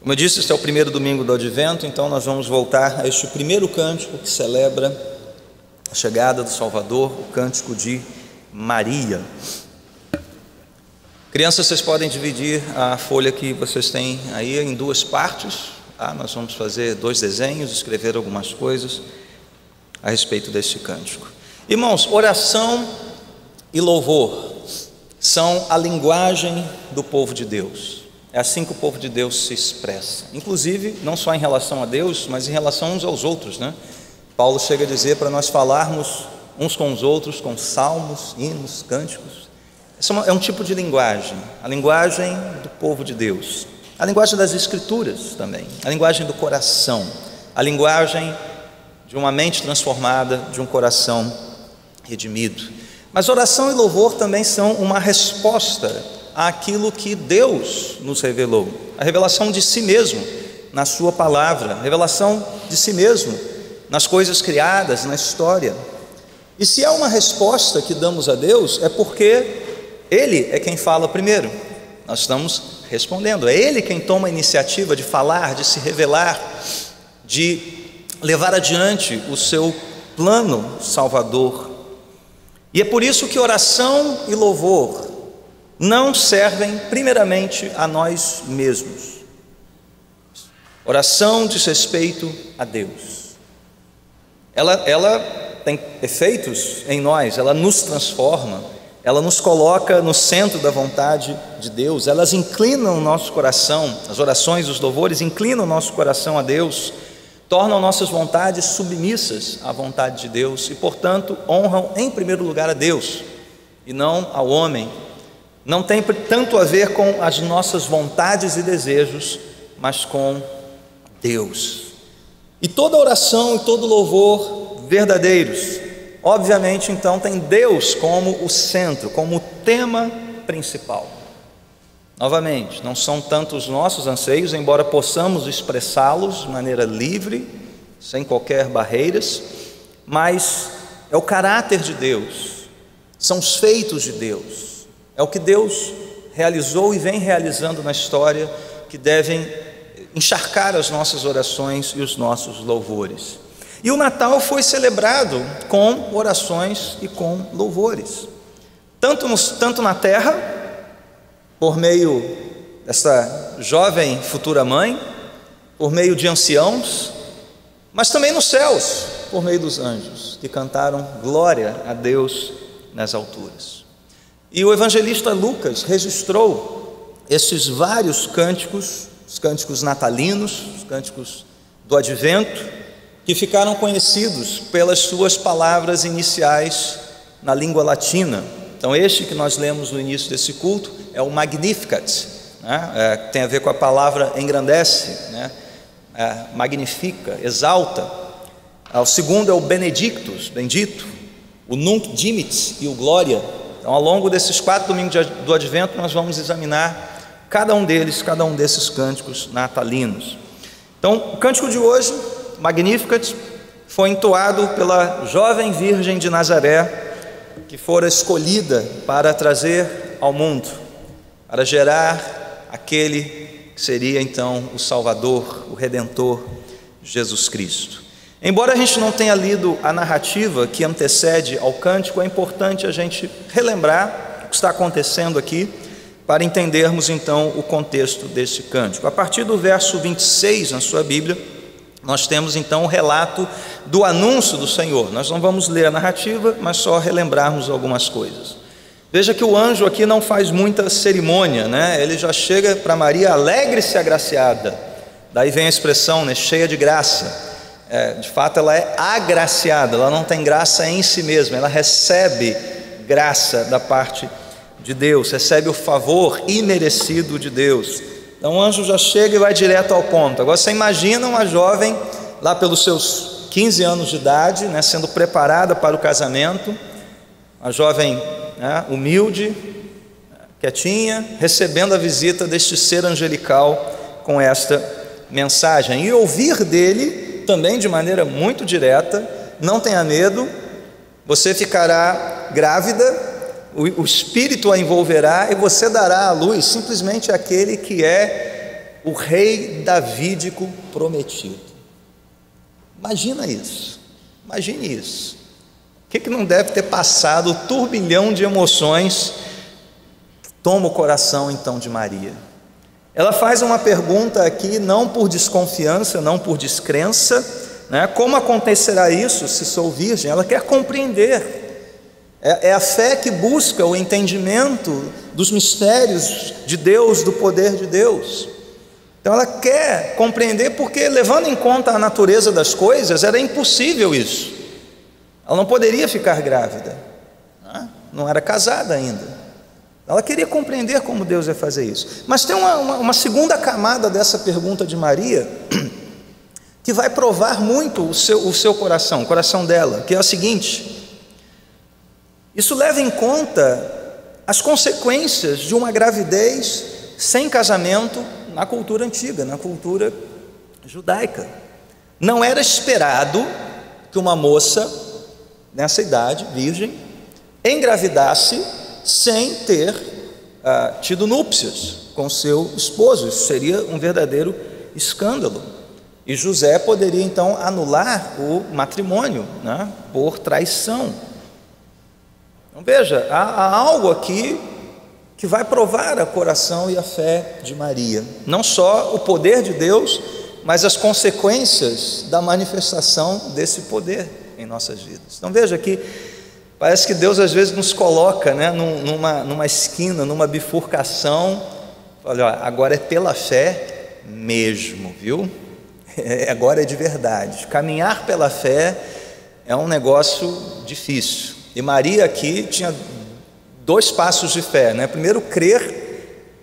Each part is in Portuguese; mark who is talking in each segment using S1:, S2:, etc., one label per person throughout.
S1: Como eu disse, este é o primeiro domingo do Advento, então nós vamos voltar a este primeiro cântico que celebra a chegada do Salvador, o cântico de Maria. Crianças, vocês podem dividir a folha que vocês têm aí em duas partes, tá? Nós vamos fazer 2 desenhos, escrever algumas coisas a respeito deste cântico. Irmãos, oração e louvor são a linguagem do povo de Deus. É assim que o povo de Deus se expressa, inclusive não só em relação a Deus, mas em relação uns aos outros, né? Paulo chega a dizer para nós falarmos uns com os outros com salmos, hinos, cânticos. Essa é um tipo de linguagem, a linguagem do povo de Deus, a linguagem das Escrituras também, a linguagem do coração, a linguagem de uma mente transformada, de um coração redimido. Mas oração e louvor também são uma resposta àquilo que Deus nos revelou, a revelação de si mesmo na sua palavra, a revelação de si mesmo nas coisas criadas, na história. E se há uma resposta que damos a Deus, é porque Ele é quem fala primeiro. Nós estamos respondendo, é Ele quem toma a iniciativa de falar, de se revelar, de levar adiante o seu plano salvador. E é por isso que oração e louvor não servem primeiramente a nós mesmos. Oração diz respeito a Deus. Ela tem efeitos em nós, ela nos transforma, ela nos coloca no centro da vontade de Deus, elas inclinam o nosso coração, as orações, os louvores inclinam o nosso coração a Deus, tornam nossas vontades submissas à vontade de Deus e, portanto, honram em primeiro lugar a Deus e não ao homem. Não tem tanto a ver com as nossas vontades e desejos, mas com Deus. E toda oração e todo louvor verdadeiros, obviamente, então, tem Deus como o centro, como o tema principal. Novamente, não são tanto os nossos anseios, embora possamos expressá-los de maneira livre, sem qualquer barreiras, mas é o caráter de Deus, são os feitos de Deus, é o que Deus realizou e vem realizando na história que devem encharcar as nossas orações e os nossos louvores. E o Natal foi celebrado com orações e com louvores, tanto na terra, por meio dessa jovem futura mãe, por meio de anciãos, mas também nos céus, por meio dos anjos, que cantaram glória a Deus nas alturas. E o evangelista Lucas registrou esses vários cânticos, os cânticos natalinos, os cânticos do Advento, que ficaram conhecidos pelas suas palavras iniciais na língua latina. Então este que nós lemos no início desse culto é o Magnificat, né? Tem a ver com a palavra engrandece, né? Magnifica, exalta. O segundo é o Benedictus, bendito, o Nunc Dimittis e o Glória. Então, ao longo desses 4 domingos do Advento, nós vamos examinar cada um desses cânticos natalinos. Então, o cântico de hoje, Magnificat, foi entoado pela jovem Virgem de Nazaré, que fora escolhida para trazer ao mundo, para gerar aquele que seria então o Salvador, o Redentor, Jesus Cristo. Embora a gente não tenha lido a narrativa que antecede ao cântico, é importante a gente relembrar o que está acontecendo aqui, para entendermos então o contexto desse cântico. A partir do verso 26 na sua Bíblia, nós temos então o relato do anúncio do Senhor. Nós não vamos ler a narrativa, mas só relembrarmos algumas coisas. Veja que o anjo aqui não faz muita cerimônia, né? Ele já chega para Maria, alegre-se agraciada. Daí vem a expressão, né? Cheia de graça. De fato ela é agraciada, ela não tem graça em si mesma, ela recebe graça da parte de Deus, recebe o favor imerecido de Deus. Então o anjo já chega e vai direto ao ponto. Agora você imagina uma jovem lá pelos seus 15 anos de idade, né, sendo preparada para o casamento, uma jovem, né, humilde, quietinha, recebendo a visita deste ser angelical com esta mensagem, e ouvir dele também de maneira muito direta: não tenha medo, você ficará grávida, o Espírito a envolverá e você dará à luz simplesmente aquele que é o rei davídico prometido. Imagina isso, imagine isso. O que não deve ter passado, o turbilhão de emoções que toma o coração então de Maria. Ela faz uma pergunta aqui, não por desconfiança, não por descrença, né? Como acontecerá isso se sou virgem? Ela quer compreender. É a fé que busca o entendimento dos mistérios de Deus, do poder de Deus. Então ela quer compreender, porque levando em conta a natureza das coisas, era impossível isso. Ela não poderia ficar grávida, não era casada ainda. Ela queria compreender como Deus ia fazer isso. Mas tem uma segunda camada dessa pergunta de Maria, que vai provar muito o seu coração, o coração dela, que é o seguinte: isso leva em conta as consequências de uma gravidez sem casamento na cultura antiga, na cultura judaica. Não era esperado que uma moça nessa idade, virgem, engravidasse sem ter tido núpcias com seu esposo. Isso seria um verdadeiro escândalo. E José poderia então anular o matrimônio, né, por traição. Então veja, há algo aqui que vai provar o coração e a fé de Maria. Não só o poder de Deus, mas as consequências da manifestação desse poder em nossas vidas. Então veja que parece que Deus às vezes nos coloca, né, numa esquina, numa bifurcação. Olha, agora é pela fé mesmo, viu? Agora é de verdade. Caminhar pela fé é um negócio difícil. E Maria aqui tinha 2 passos de fé, né? Primeiro, crer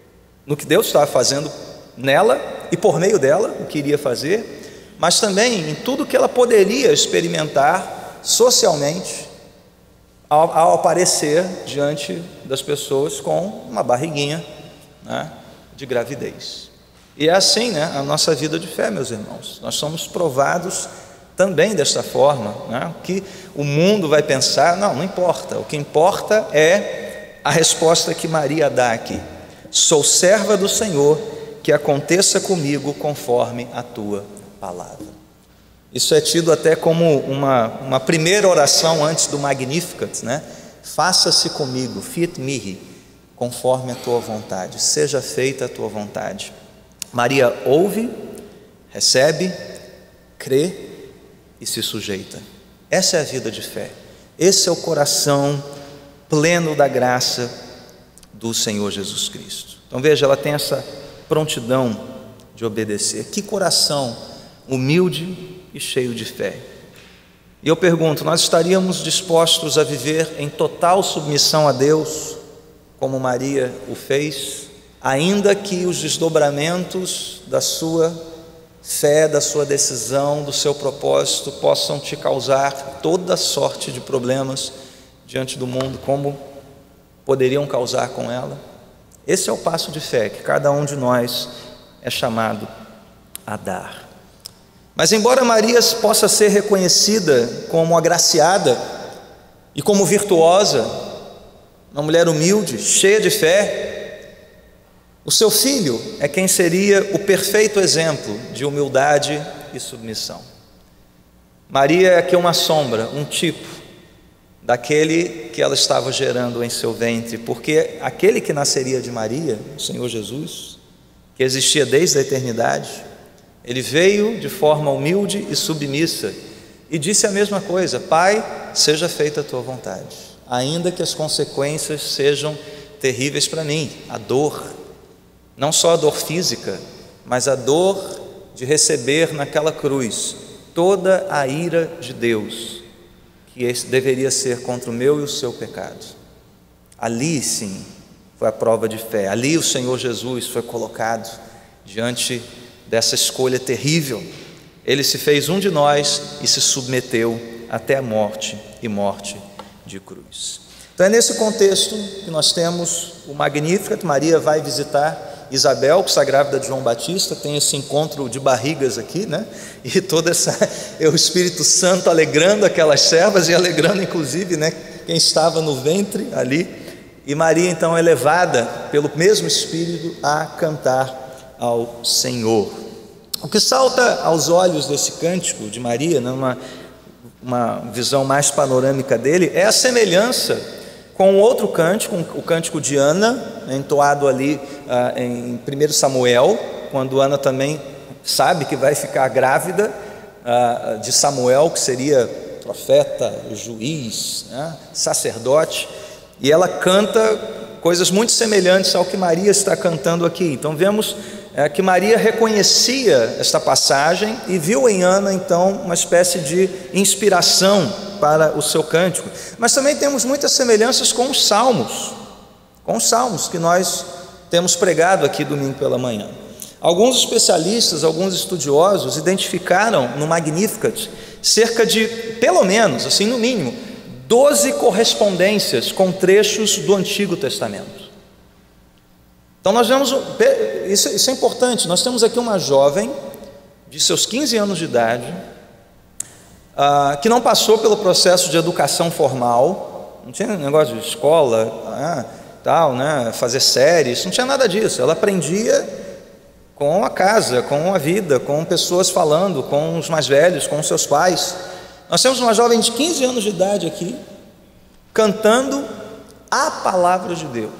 S1: no que Deus estava fazendo nela e por meio dela, o que iria fazer, mas também em tudo que ela poderia experimentar socialmente ao aparecer diante das pessoas com uma barriguinha, né, de gravidez. E é assim, né, a nossa vida de fé, meus irmãos. Nós somos provados também desta forma, né? Que o mundo vai pensar, não importa. O que importa é a resposta que Maria dá aqui: sou serva do Senhor, que aconteça comigo conforme a tua palavra. Isso é tido até como uma primeira oração antes do Magnificat, né? Faça-se comigo, fiat mihi, conforme a tua vontade, seja feita a tua vontade. Maria ouve, recebe, crê e se sujeita. Essa é a vida de fé. Esse é o coração pleno da graça do Senhor Jesus Cristo. Então veja, ela tem essa prontidão de obedecer. Que coração humilde e cheio de fé. E eu pergunto, nós estaríamos dispostos a viver em total submissão a Deus, como Maria o fez, ainda que os desdobramentos da sua fé, da sua decisão, do seu propósito possam te causar toda sorte de problemas diante do mundo, como poderiam causar com ela? Esse é o passo de fé que cada um de nós é chamado a dar. Mas embora Maria possa ser reconhecida como agraciada e como virtuosa, uma mulher humilde, cheia de fé, o seu filho é quem seria o perfeito exemplo de humildade e submissão. Maria é aqui uma sombra, um tipo daquele que ela estava gerando em seu ventre, porque aquele que nasceria de Maria, o Senhor Jesus, que existia desde a eternidade, ele veio de forma humilde e submissa e disse a mesma coisa: Pai, seja feita a tua vontade, ainda que as consequências sejam terríveis para mim, a dor, não só a dor física, mas a dor de receber naquela cruz toda a ira de Deus, que esse deveria ser contra o meu e o seu pecado. Ali sim foi a prova de fé, ali o Senhor Jesus foi colocado diante dessa escolha terrível. Ele se fez um de nós e se submeteu até a morte, e morte de cruz. Então é nesse contexto que nós temos o Magnificat. Maria vai visitar Isabel, que está grávida de João Batista, tem esse encontro de barrigas aqui, né? E toda o Espírito Santo alegrando aquelas servas e alegrando inclusive, né, quem estava no ventre ali. E Maria então é levada pelo mesmo Espírito a cantar ao Senhor. O que salta aos olhos desse cântico de Maria, uma visão mais panorâmica dele, é a semelhança com outro cântico, o cântico de Ana, entoado ali em 1 Samuel, quando Ana também sabe que vai ficar grávida de Samuel, que seria profeta, juiz, sacerdote, e ela canta coisas muito semelhantes ao que Maria está cantando aqui. Então vemos que Maria reconhecia esta passagem e viu em Ana então uma espécie de inspiração para o seu cântico. Mas também temos muitas semelhanças com os salmos que nós temos pregado aqui domingo pela manhã. Alguns especialistas, alguns estudiosos identificaram no Magnificat cerca de, pelo menos, assim no mínimo, 12 correspondências com trechos do Antigo Testamento. Então nós vemos, isso é importante, nós temos aqui uma jovem de seus 15 anos de idade, que não passou pelo processo de educação formal, não tinha negócio de escola, fazer séries, não tinha nada disso. Ela aprendia com a casa, com a vida, com pessoas falando, com os mais velhos, com os seus pais. Nós temos uma jovem de 15 anos de idade aqui, cantando a palavra de Deus,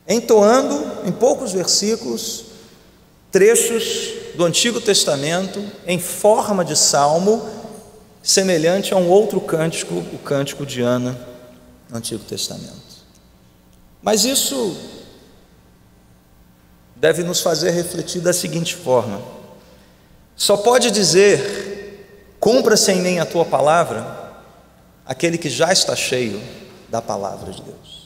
S1: entoando em poucos versículos trechos do Antigo Testamento em forma de salmo, semelhante a um outro cântico, o cântico de Ana no Antigo Testamento. Mas isso deve nos fazer refletir da seguinte forma: só pode dizer, cumpra-se em mim a tua palavra, aquele que já está cheio da palavra de Deus.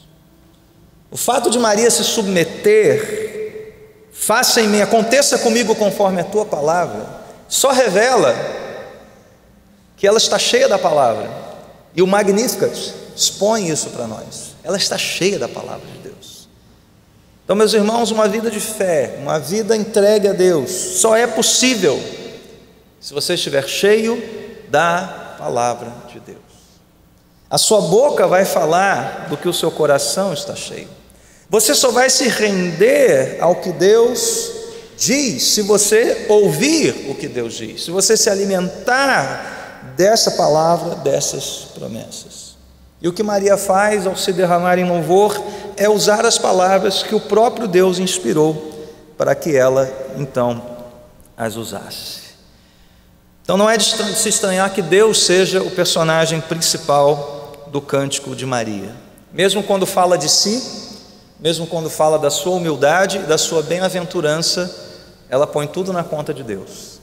S1: O fato de Maria se submeter, faça em mim, aconteça comigo conforme a tua palavra, só revela que ela está cheia da palavra. E o Magnificat expõe isso para nós. Ela está cheia da palavra de Deus. Então, meus irmãos, uma vida de fé, uma vida entregue a Deus, só é possível se você estiver cheio da palavra de Deus. A sua boca vai falar do que o seu coração está cheio. Você só vai se render ao que Deus diz se você ouvir o que Deus diz, se você se alimentar dessa palavra, dessas promessas. E o que Maria faz ao se derramar em louvor é usar as palavras que o próprio Deus inspirou para que ela então as usasse. Então não é de se estranhar que Deus seja o personagem principal do cântico de Maria. Mesmo quando fala de si, mesmo quando fala da sua humildade e da sua bem-aventurança, ela põe tudo na conta de Deus.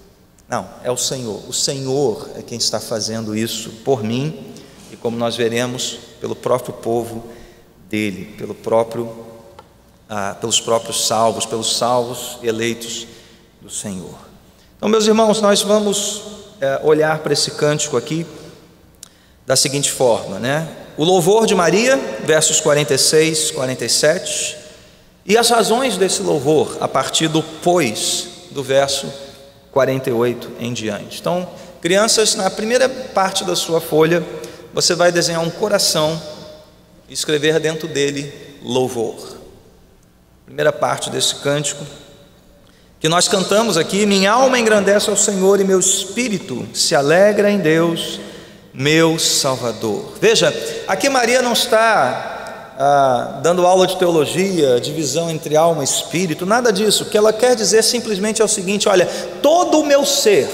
S1: Não, é o Senhor é quem está fazendo isso por mim, e como nós veremos, pelo próprio povo dele, pelos próprios salvos, pelos salvos eleitos do Senhor. Então, meus irmãos, nós vamos olhar para esse cântico aqui da seguinte forma, o louvor de Maria, versos 46, 47, e as razões desse louvor a partir do pois, do verso 48 em diante. Então, crianças, na primeira parte da sua folha, você vai desenhar um coração e escrever dentro dele louvor. Primeira parte desse cântico que nós cantamos aqui: minha alma engrandece ao Senhor e meu espírito se alegra em Deus, meu Salvador. Veja, aqui Maria não está dando aula de teologia, divisão entre alma e espírito, nada disso. O que ela quer dizer simplesmente é o seguinte: olha, todo o meu ser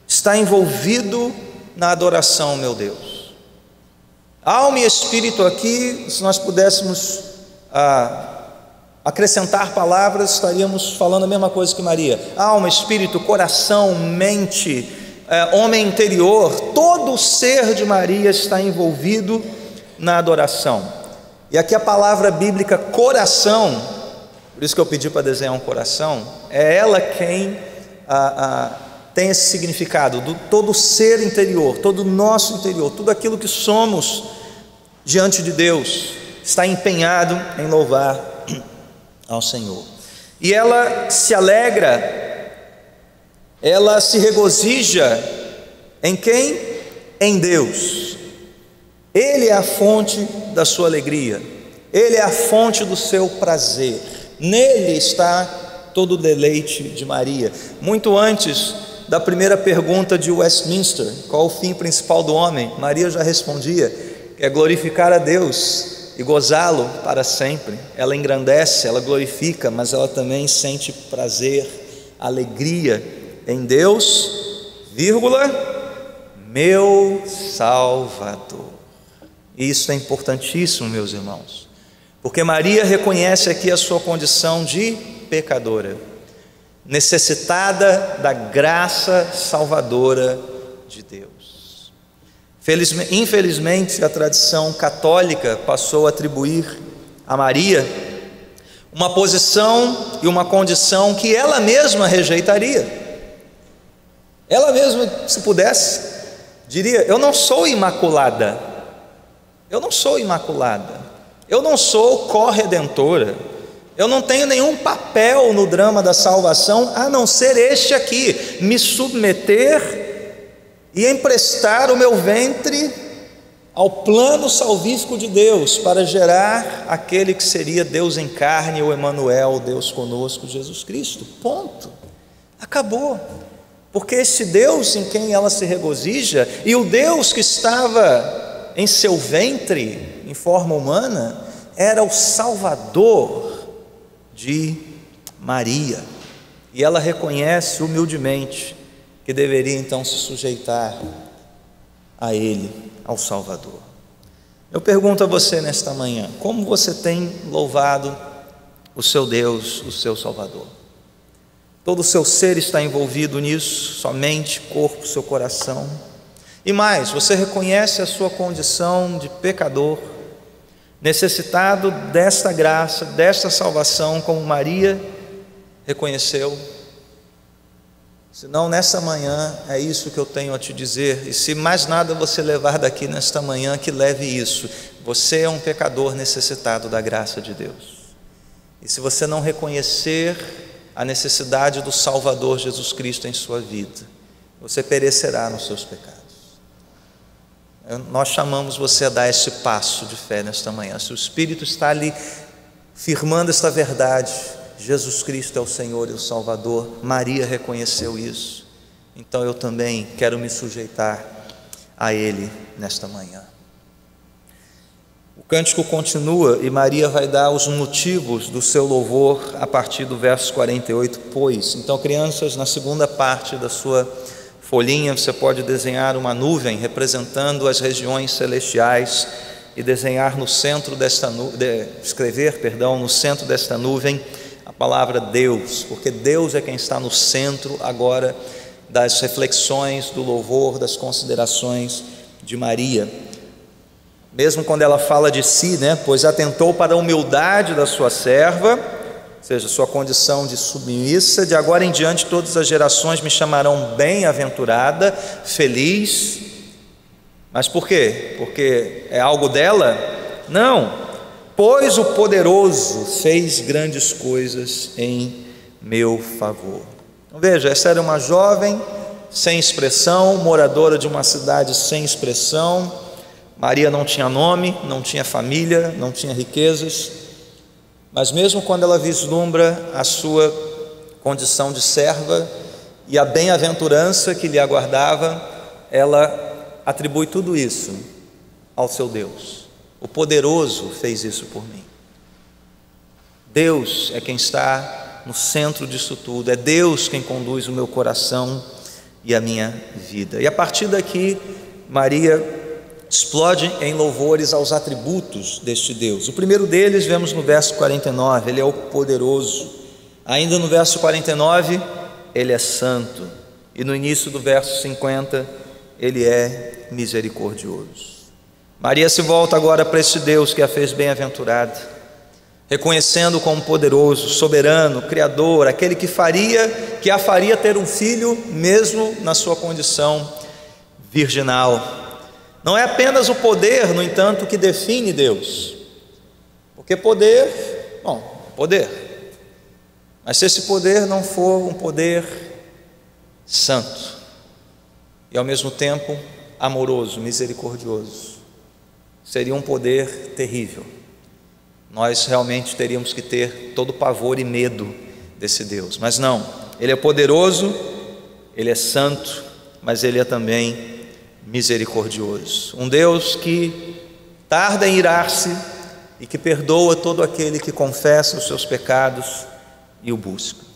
S1: está envolvido na adoração ao meu Deus. Alma e espírito aqui, se nós pudéssemos acrescentar palavras, estaríamos falando a mesma coisa que Maria. Alma, espírito, coração, mente, homem interior, todo o ser de Maria está envolvido na adoração. E aqui a palavra bíblica coração, por isso que eu pedi para desenhar um coração, é ela quem tem esse significado do todo o ser interior, todo o nosso interior, tudo aquilo que somos diante de Deus está empenhado em louvar ao Senhor. E ela se alegra, ela se regozija em quem? Em Deus. Ele é a fonte da sua alegria, Ele é a fonte do seu prazer. Nele está todo o deleite de Maria. Muito antes da primeira pergunta de Westminster, qual o fim principal do homem? Maria já respondia, que é glorificar a Deus e gozá-lo para sempre. Ela engrandece, ela glorifica, mas ela também sente prazer, alegria em Deus, meu Salvador. E isso é importantíssimo, meus irmãos, porque Maria reconhece aqui a sua condição de pecadora, necessitada da graça salvadora de Deus. Infelizmente, a tradição católica passou a atribuir a Maria uma posição e uma condição que ela mesma rejeitaria. Ela mesma, se pudesse, diria: eu não sou imaculada, eu não sou imaculada, eu não sou corredentora, eu não tenho nenhum papel no drama da salvação, a não ser este aqui, me submeter e emprestar o meu ventre ao plano salvífico de Deus, para gerar aquele que seria Deus em carne, o Emanuel, Deus conosco, Jesus Cristo. Ponto. Acabou. Porque esse Deus em quem ela se regozija, e o Deus que estava em seu ventre, em forma humana, era o Salvador de Maria, e ela reconhece humildemente que deveria então se sujeitar a Ele, ao Salvador. Eu pergunto a você nesta manhã: como você tem louvado o seu Deus, o seu Salvador? Todo o seu ser está envolvido nisso, sua mente, corpo, seu coração. E mais, você reconhece a sua condição de pecador, necessitado desta graça, desta salvação, como Maria reconheceu? Senão, nessa manhã, é isso que eu tenho a te dizer, e se mais nada você levar daqui nesta manhã, que leve isso: você é um pecador necessitado da graça de Deus, e se você não reconhecer a necessidade do Salvador Jesus Cristo em sua vida, você perecerá nos seus pecados. Nós chamamos você a dar esse passo de fé nesta manhã. Se o Espírito está ali firmando esta verdade, Jesus Cristo é o Senhor e o Salvador, Maria reconheceu isso, então eu também quero me sujeitar a Ele nesta manhã. O cântico continua e Maria vai dar os motivos do seu louvor a partir do verso 48, pois. Então, crianças, na segunda parte da sua folhinha, você pode desenhar uma nuvem representando as regiões celestiais e desenhar no centro desta escrever no centro desta nuvem a palavra Deus, porque Deus é quem está no centro agora das reflexões, do louvor, das considerações de Maria. Mesmo quando ela fala de si, pois atentou para a humildade da sua serva, ou seja, sua condição de submissa, de agora em diante todas as gerações me chamarão bem-aventurada, feliz. Mas por quê? Porque é algo dela? Não, pois o poderoso fez grandes coisas em meu favor. Então, veja, essa era uma jovem sem expressão, moradora de uma cidade sem expressão. Maria não tinha nome, não tinha família, não tinha riquezas, mas mesmo quando ela vislumbra a sua condição de serva e a bem-aventurança que lhe aguardava, ela atribui tudo isso ao seu Deus. O poderoso fez isso por mim. Deus é quem está no centro disso tudo, é Deus quem conduz o meu coração e a minha vida. E a partir daqui, Maria explode em louvores aos atributos deste Deus. O primeiro deles vemos no verso 49, Ele é o poderoso. Ainda no verso 49, Ele é santo. E no início do verso 50, Ele é misericordioso. Maria se volta agora para esse Deus que a fez bem-aventurada, reconhecendo como poderoso, soberano, criador, aquele que a faria ter um filho, mesmo na sua condição virginal. Não é apenas o poder, no entanto, que define Deus, porque poder, mas se esse poder não for um poder santo e ao mesmo tempo amoroso, misericordioso, seria um poder terrível. nós realmente teríamos que ter todo pavor e medo desse Deus. Mas não, Ele é poderoso, Ele é santo, mas Ele é também misericordioso. Um Deus que tarda em irar-se e que perdoa todo aquele que confessa os seus pecados e o busca.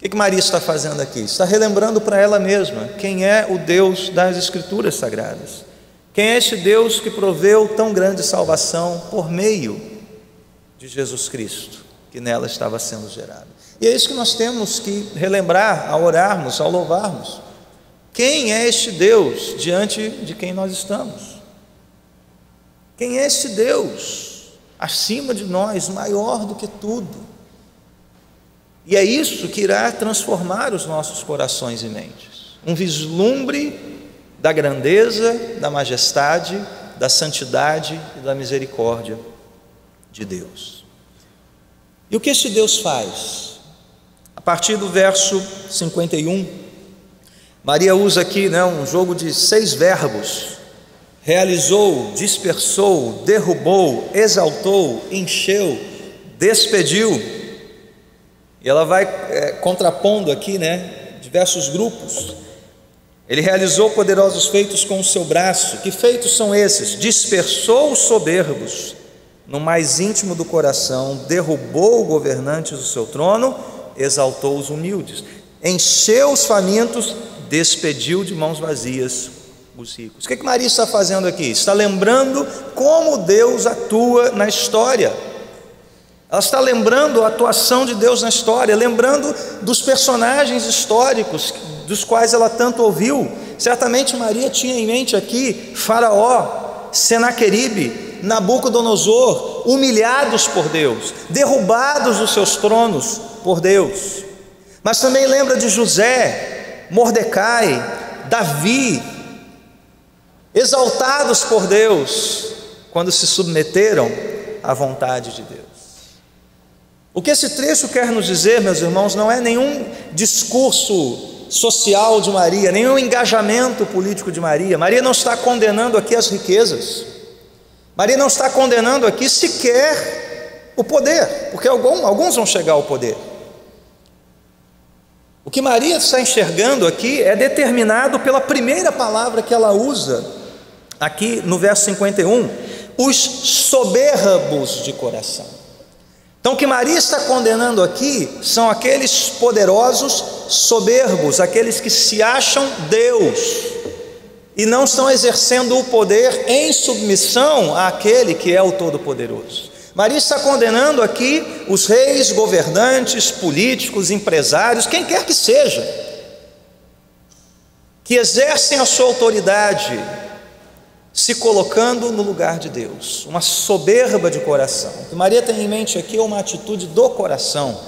S1: O que Maria está fazendo aqui? Está relembrando para ela mesma quem é o Deus das Escrituras Sagradas. Quem é este Deus que proveu tão grande salvação por meio de Jesus Cristo, que nela estava sendo gerado. E é isso que nós temos que relembrar ao orarmos, ao louvarmos. Quem é este Deus diante de quem nós estamos? Quem é este Deus acima de nós, maior do que tudo? E é isso que irá transformar os nossos corações e mentes. Um vislumbre da grandeza, da majestade, da santidade e da misericórdia de Deus. E o que este Deus faz? A partir do verso 51, Maria usa aqui um jogo de 6 verbos: realizou, dispersou, derrubou, exaltou, encheu, despediu. E ela vai contrapondo aqui diversos grupos. Ele realizou poderosos feitos com o seu braço. Que feitos são esses? Dispersou os soberbos no mais íntimo do coração, derrubou governantes do seu trono, exaltou os humildes, encheu os famintos, despediu de mãos vazias os ricos. O que Maria está fazendo aqui? Está lembrando como Deus atua na história. Ela está lembrando a atuação de Deus na história, lembrando dos personagens históricos dos quais ela tanto ouviu. Certamente Maria tinha em mente aqui Faraó, Senaqueribe, Nabucodonosor, humilhados por Deus, derrubados dos seus tronos por Deus. Mas também lembra de José, Mordecai, Davi, exaltados por Deus quando se submeteram à vontade de Deus. O que esse trecho quer nos dizer, meus irmãos, não é nenhum discurso social de Maria, nenhum engajamento político de Maria. Maria não está condenando aqui as riquezas. Maria não está condenando aqui sequer o poder, porque alguns vão chegar ao poder. O que Maria está enxergando aqui é determinado pela primeira palavra que ela usa aqui no verso 51, os soberbos de coração. Então o que Maria está condenando aqui são aqueles poderosos soberbos, aqueles que se acham Deus e não estão exercendo o poder em submissão àquele que é o Todo-Poderoso. Maria está condenando aqui os reis, governantes, políticos, empresários, quem quer que seja, que exercem a sua autoridade se colocando no lugar de Deus, uma soberba de coração. O que Maria tem em mente aqui é uma atitude do coração,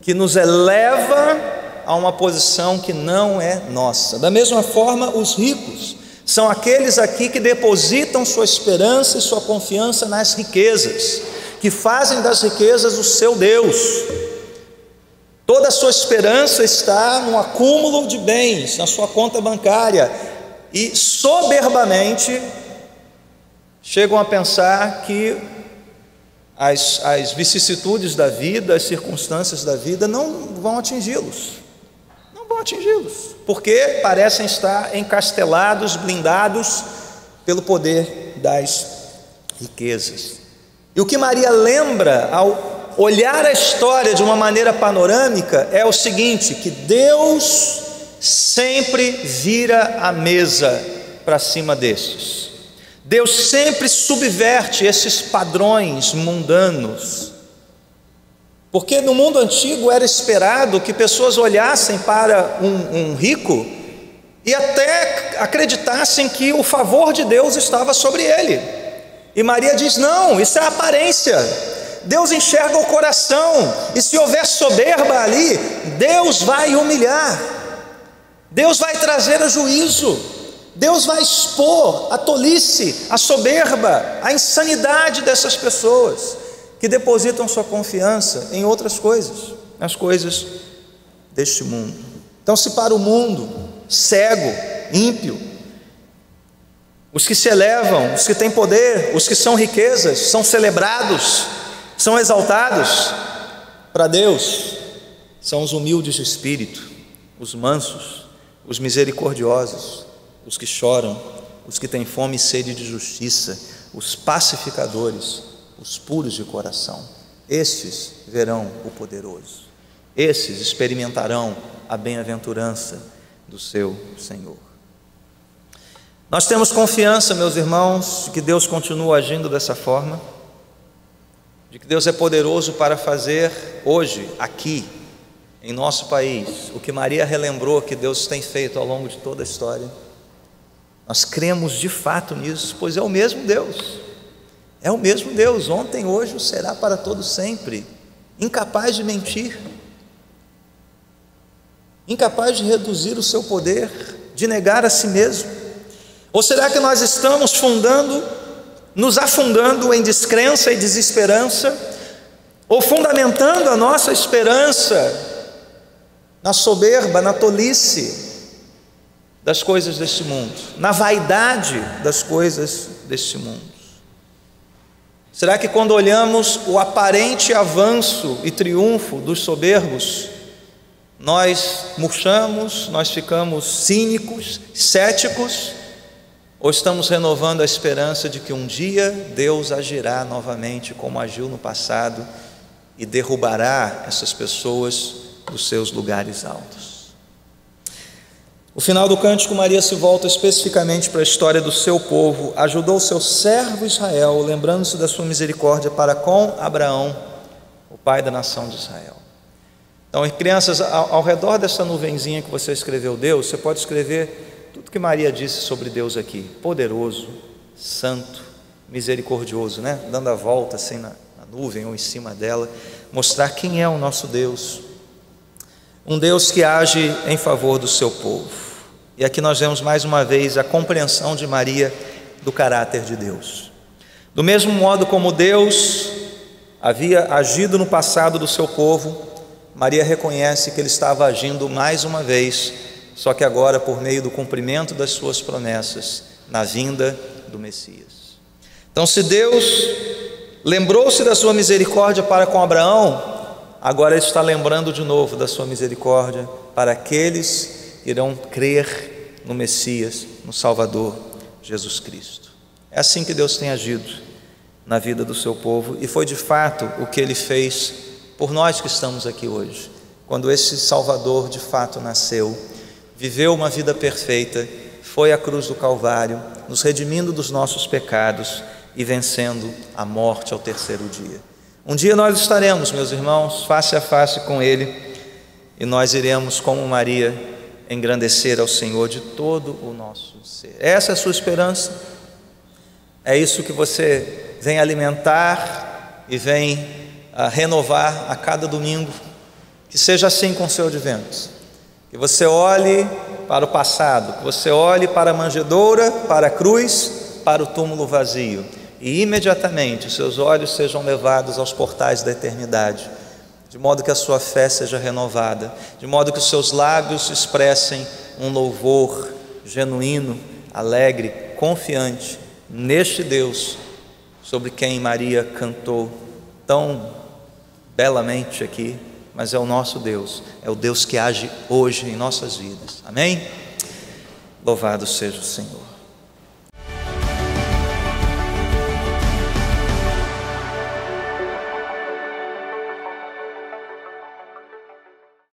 S1: que nos eleva a uma posição que não é nossa. Da mesma forma, os ricos são aqueles aqui que depositam sua esperança e sua confiança nas riquezas, que fazem das riquezas o seu Deus. Toda a sua esperança está no acúmulo de bens, na sua conta bancária, e soberbamente chegam a pensar que as vicissitudes da vida, as circunstâncias da vida não vão atingi-los, porque parecem estar encastelados, blindados pelo poder das riquezas. E o que Maria lembra ao olhar a história de uma maneira panorâmica é o seguinte: que Deus sempre vira a mesa para cima destes. Deus sempre subverte esses padrões mundanos, porque no mundo antigo era esperado que pessoas olhassem para um rico e até acreditassem que o favor de Deus estava sobre ele. E Maria diz: não, isso é aparência. Deus enxerga o coração, e se houver soberba ali, Deus vai humilhar, Deus vai trazer a juízo, Deus vai expor a tolice, a soberba, a insanidade dessas pessoas que depositam sua confiança em outras coisas, nas coisas deste mundo. Então, se para o mundo cego, ímpio, Os que se elevam, os que têm poder, os que são riquezas, são celebrados, são exaltados. Para Deus, são os humildes de espírito, os mansos, os misericordiosos, os que choram, os que têm fome e sede de justiça, os pacificadores, os puros de coração. Estes verão o poderoso, esses experimentarão a bem-aventurança do seu Senhor. Nós temos confiança, meus irmãos, de que Deus continua agindo dessa forma, de que Deus é poderoso para fazer hoje, aqui, em nosso país, o que Maria relembrou que Deus tem feito ao longo de toda a história. Nós cremos de fato nisso, pois é o mesmo Deus, é o mesmo Deus, ontem, hoje, o será para todo sempre, incapaz de mentir, incapaz de reduzir o seu poder, de negar a si mesmo. Ou será que nós estamos nos afundando em descrença e desesperança, ou fundamentando a nossa esperança na soberba, na tolice das coisas deste mundo, na vaidade das coisas deste mundo? Será que quando olhamos o aparente avanço e triunfo dos soberbos, nós murchamos, nós ficamos cínicos, céticos, ou estamos renovando a esperança de que um dia Deus agirá novamente como agiu no passado e derrubará essas pessoas dos seus lugares altos? O final do cântico, Maria se volta especificamente para a história do seu povo. Ajudou o seu servo Israel, lembrando-se da sua misericórdia para com Abraão, o pai da nação de Israel. Então, crianças, ao redor dessa nuvenzinha que você escreveu Deus, você pode escrever tudo que Maria disse sobre Deus aqui: poderoso, santo, misericordioso, né? Dando a volta assim na nuvem ou em cima dela, mostrar quem é o nosso Deus, um Deus que age em favor do seu povo. E aqui nós vemos mais uma vez a compreensão de Maria do caráter de Deus. Do mesmo modo como Deus havia agido no passado do seu povo, Maria reconhece que Ele estava agindo mais uma vez, só que agora por meio do cumprimento das suas promessas, na vinda do Messias. Então, se Deus lembrou-se da sua misericórdia para com Abraão, agora Ele está lembrando de novo da sua misericórdia para aqueles que irão crer no Messias, no Salvador, Jesus Cristo. É assim que Deus tem agido na vida do seu povo, e foi de fato o que Ele fez por nós que estamos aqui hoje, quando esse Salvador de fato nasceu, viveu uma vida perfeita, foi à cruz do Calvário, nos redimindo dos nossos pecados e vencendo a morte ao terceiro dia. Um dia nós estaremos, meus irmãos, face a face com Ele, e nós iremos, como Maria, engrandecer ao Senhor de todo o nosso ser. Essa é a sua esperança? É isso que você vem alimentar e vem renovar a cada domingo? Que seja assim com o seu advento, que você olhe para o passado, que você olhe para a manjedoura, para a cruz, para o túmulo vazio, e imediatamente os seus olhos sejam levados aos portais da eternidade, de modo que a sua fé seja renovada, de modo que os seus lábios expressem um louvor genuíno, alegre, confiante neste Deus sobre quem Maria cantou tão belamente aqui. Mas é o nosso Deus, é o Deus que age hoje em nossas vidas. Amém? Louvado seja o Senhor.